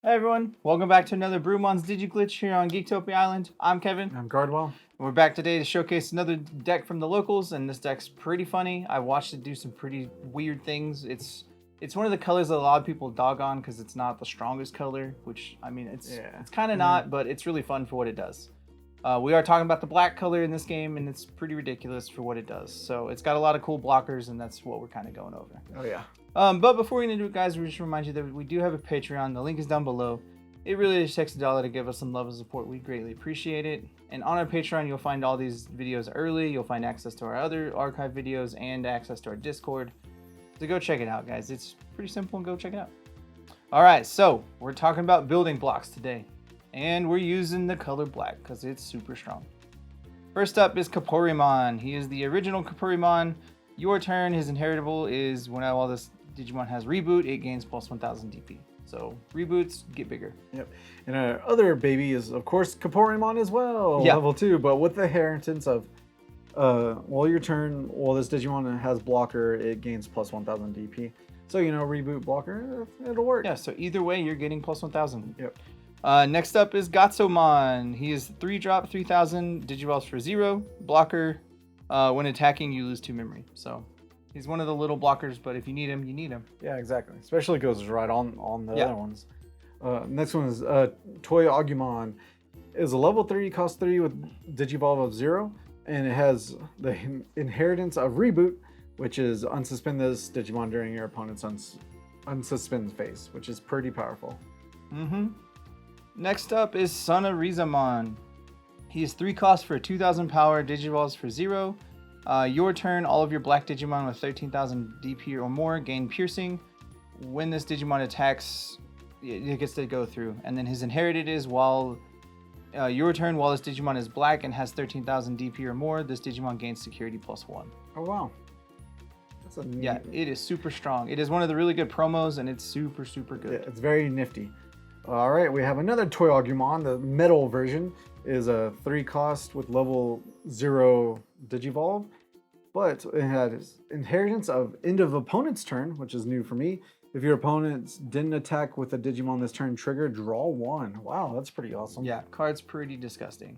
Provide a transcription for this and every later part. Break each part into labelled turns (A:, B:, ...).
A: Hey everyone, welcome back to another Brewmon's Digiglitch here on Geektopia Island. I'm Kevin.
B: I'm Gardwell.
A: We're back today to showcase another deck from the locals, and this deck's pretty funny. I watched it do some pretty weird things. It's one of the colors that a lot of people dog on because it's not the strongest color, which, I mean, it's kind of not, but it's really fun for what it does. We are talking about the black color in this game, and it's pretty ridiculous for what it does. So it's got a lot of cool blockers, and that's what we're kind of going over.
B: Oh yeah.
A: But before we get into it, guys, we just remind you that we do have a Patreon. The link is down below. It really just takes $1 to give us some love and support. We greatly appreciate it. And on our Patreon, you'll find all these videos early. You'll find access to our other archive videos and access to our Discord. So go check it out, guys. It's pretty simple, and go check it out. All right, so we're talking about building blocks today. And we're using the color black because it's super strong. First up is Kapurimon. He is the original Kapurimon. Your turn, his inheritable is when all this Digimon has reboot, it gains plus 1000 DP. So reboots get bigger.
B: Yep. And our other baby is, of course, Kapurimon as well, level 2, but with the inheritance of while your turn, while this Digimon has blocker, it gains plus 1000 DP. So, you know, reboot blocker, it'll work.
A: Yeah, so either way, you're getting plus 1000.
B: Yep.
A: Next up is Gatsomon. He is 3-drop, 3000, Digivolves for 0, blocker. When attacking, you lose 2 memory. So he's one of the little blockers, but if you need him, you need him.
B: Yeah, exactly. Especially goes right on the other ones. Next one is ToyAgumon. Is a level 3, cost 3 with Digivolve of 0, and it has the inheritance of Reboot, which is unsuspend this Digimon during your opponent's unsuspend phase, which is pretty powerful.
A: Next up is Sonorizamon. He is 3 cost for 2000 power, Digivolves for 0. Your turn, all of your black Digimon with 13,000 DP or more gain piercing. When this Digimon attacks, it gets to go through. And then his inherited is while your turn, while this Digimon is black and has 13,000 DP or more, this Digimon gains security plus 1.
B: Oh wow. That's a neat...
A: Yeah, it is super strong. It is one of the really good promos, and it's super, super good.
B: Yeah, it's very nifty. All right, we have another ToyAgumon. The metal version is a 3 cost with level 0 Digivolve, but it has inheritance of end of opponent's turn, which is new for me. If your opponents didn't attack with a Digimon this turn, trigger, draw 1. Wow, that's pretty awesome.
A: Yeah, card's pretty disgusting.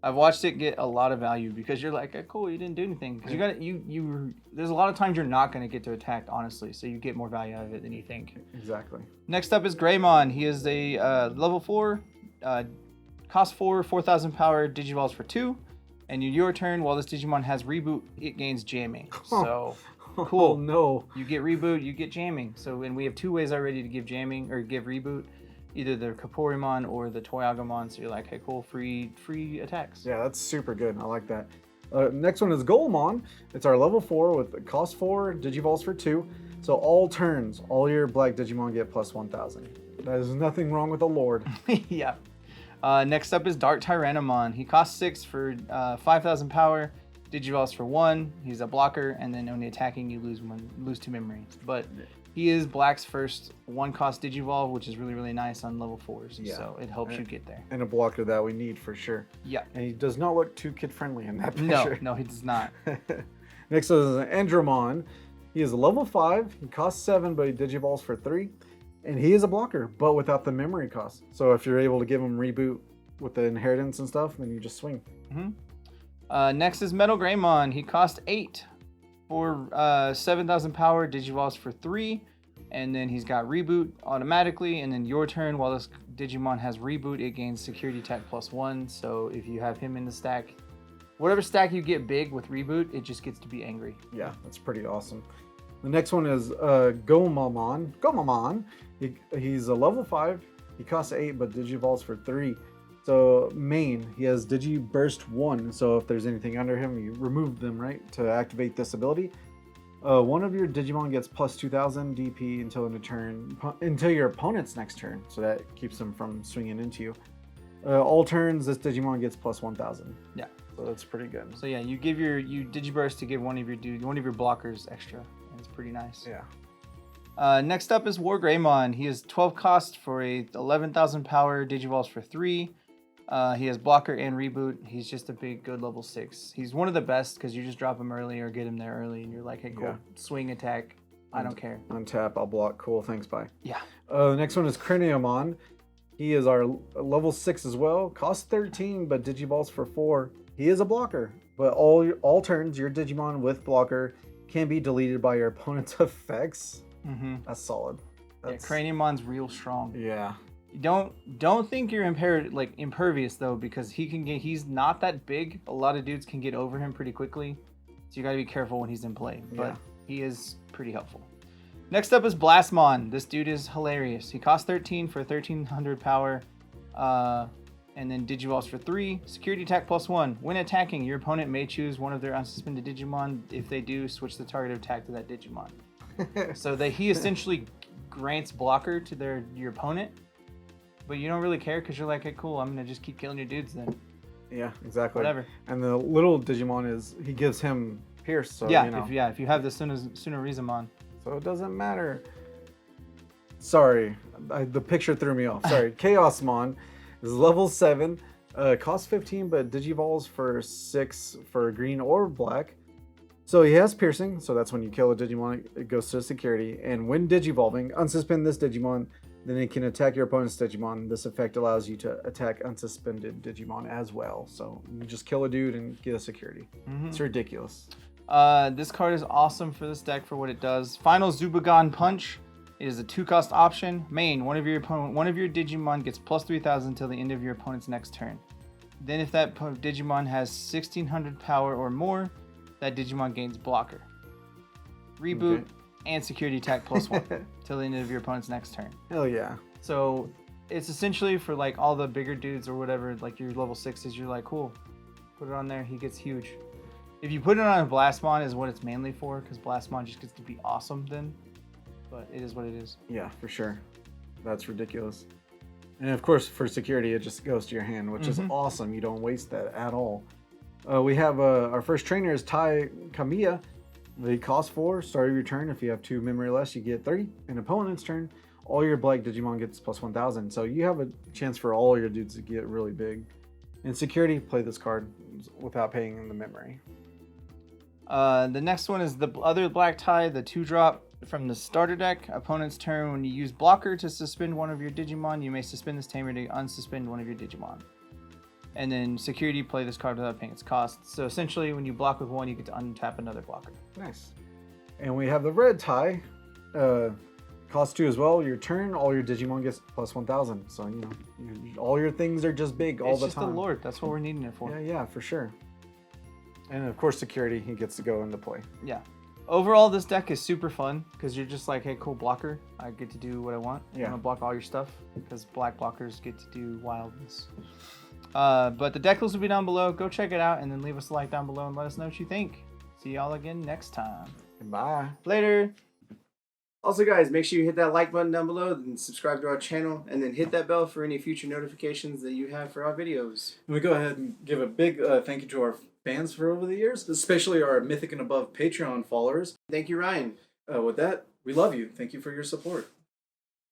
A: I've watched it get a lot of value because you're like, cool, you didn't do anything. Because there's a lot of times you're not going to get to attack, honestly, so you get more value out of it than you think.
B: Exactly.
A: Next up is Greymon. He is a level 4, cost 4, 4000 power, Digivolves for 2. And in your turn, while this Digimon has reboot, it gains jamming. So cool.
B: Oh no.
A: You get reboot, you get jamming. So, and we have 2 ways already to give jamming or give reboot. Either the Kapurimon or the ToyAgumon, so you're like, hey, cool, free attacks.
B: Yeah, that's super good. I like that. Next one is Golemon. It's our level 4 with cost 4, Digivolves for 2. So all turns, all your black Digimon get plus 1000. There's nothing wrong with the Lord.
A: Yeah. Next up is DarkTyrannomon. He costs 6 for 5000 power, Digivolves for 1. He's a blocker, and then only attacking, you lose 2 memory. But he is black's first 1-cost Digivolve, which is really, really nice on level 4s. Yeah. So it helps you get there.
B: And a blocker that we need for sure.
A: Yeah.
B: And he does not look too kid-friendly in that picture.
A: No, he does not.
B: Next is Andromon. He is a level 5. He costs 7, but he Digivolves for 3. And he is a blocker, but without the memory cost. So if you're able to give him reboot with the inheritance and stuff, then you just swing.
A: Next is MetalGreymon. He costs 8 for 7000 power, Digivolves for 3. And then he's got reboot automatically. And then your turn, while this Digimon has reboot, it gains security attack plus 1. So if you have him in the stack, whatever stack you get big with reboot, it just gets to be angry.
B: Yeah, that's pretty awesome. The next one is Gogmamon. He's a level 5. He costs 8, but Digivolves for 3. So main, he has Digiburst 1. So if there's anything under him, you remove them, right, to activate this ability. One of your Digimon gets plus 2000 DP until your opponent's next turn. So that keeps them from swinging into you. All turns, this Digimon gets plus 1000.
A: Yeah.
B: So that's pretty good.
A: So yeah, you Digiburst to give one of your blockers extra. And it's pretty nice.
B: Yeah.
A: Next up is WarGreymon. He is 12 cost for a 11,000 power, Digivolves for 3. He has blocker and reboot. He's just a big, good level 6. He's one of the best because you just drop him early or get him there early, and you're like, hey, cool, swing attack. I don't care.
B: Untap, I'll block. Cool, thanks, bye.
A: Yeah.
B: The next one is Craniamon. He is our level 6 as well. Costs 13, but Digivolves for 4. He is a blocker, but all turns your Digimon with blocker can be deleted by your opponent's effects. That's solid.
A: Yeah, Craniamon's real strong.
B: Yeah.
A: Don't think you're impervious though, because he's not that big. A lot of dudes can get over him pretty quickly, so you gotta be careful when he's in play. But he is pretty helpful. Next up is Blastmon. This dude is hilarious. He costs 13 for 1300 power, and then Digivolves for 3. Security attack +1. When attacking, your opponent may choose one of their unsuspended Digimon. If they do, switch the target of attack to that Digimon. So he essentially grants blocker to your opponent, but you don't really care because you're like, hey, cool, I'm gonna just keep killing your dudes then.
B: Yeah, exactly.
A: Whatever.
B: And the little Digimon he gives him Pierce. So,
A: if you have the Sunarizamon.
B: So it doesn't matter. Sorry, the picture threw me off. Sorry. Chaosmon is level 7, costs 15, but Digivolves for 6 for green or black. So he has piercing, so that's when you kill a Digimon, it goes to security. And when Digivolving, unsuspend this Digimon, then it can attack your opponent's Digimon. This effect allows you to attack unsuspended Digimon as well. So you just kill a dude and get a security. It's ridiculous.
A: This card is awesome for this deck for what it does. Final Zubagon Punch. It is a 2-cost option. Main, one of your Digimon gets plus 3000 until the end of your opponent's next turn. Then if that Digimon has 1600 power or more, that Digimon gains blocker, reboot, and security attack +1 till the end of your opponent's next turn.
B: Hell yeah.
A: So it's essentially for like all the bigger dudes or whatever, like your level 6s, you're like, cool, put it on there, he gets huge. If you put it on a Blastmon is what it's mainly for, because Blastmon just gets to be awesome then. But it is what it is.
B: Yeah, for sure. That's ridiculous. And of course, for security, it just goes to your hand, which is awesome. You don't waste that at all. We have our first trainer is Tai Kamiya. They cost 4. Start of your turn. If you have 2 memory less, you get 30. And opponent's turn, all your black Digimon gets plus 1000. So you have a chance for all your dudes to get really big. In security, play this card without paying in the memory.
A: The next one is the other black tie, the 2-drop from the starter deck. Opponent's turn, when you use blocker to suspend one of your Digimon, you may suspend this tamer to unsuspend one of your Digimon. And then security, play this card without paying its cost. So essentially, when you block with one, you get to untap another blocker.
B: Nice. And we have the red tie. Cost 2 as well. Your turn, all your Digimon gets plus 1000. So, all your things are just big all the time.
A: It's just the Lord. That's what we're needing it for.
B: Yeah, for sure. And of course, security, he gets to go into play.
A: Yeah. Overall, this deck is super fun because you're just like, hey, cool blocker. I get to do what I want. I'm gonna block all your stuff because black blockers get to do wildness. But the deck list will be down below. Go check it out and then leave us a like down below and let us know what you think. See y'all again next time.
B: Bye.
A: Later. Also, guys, make sure you hit that like button down below and subscribe to our channel, and then hit that bell for any future notifications that you have for our videos.
B: We go ahead and give a big thank you to our fans for over the years, especially our Mythic and Above Patreon followers.
A: Thank you, Ryan.
B: With that, we love you. Thank you for your support.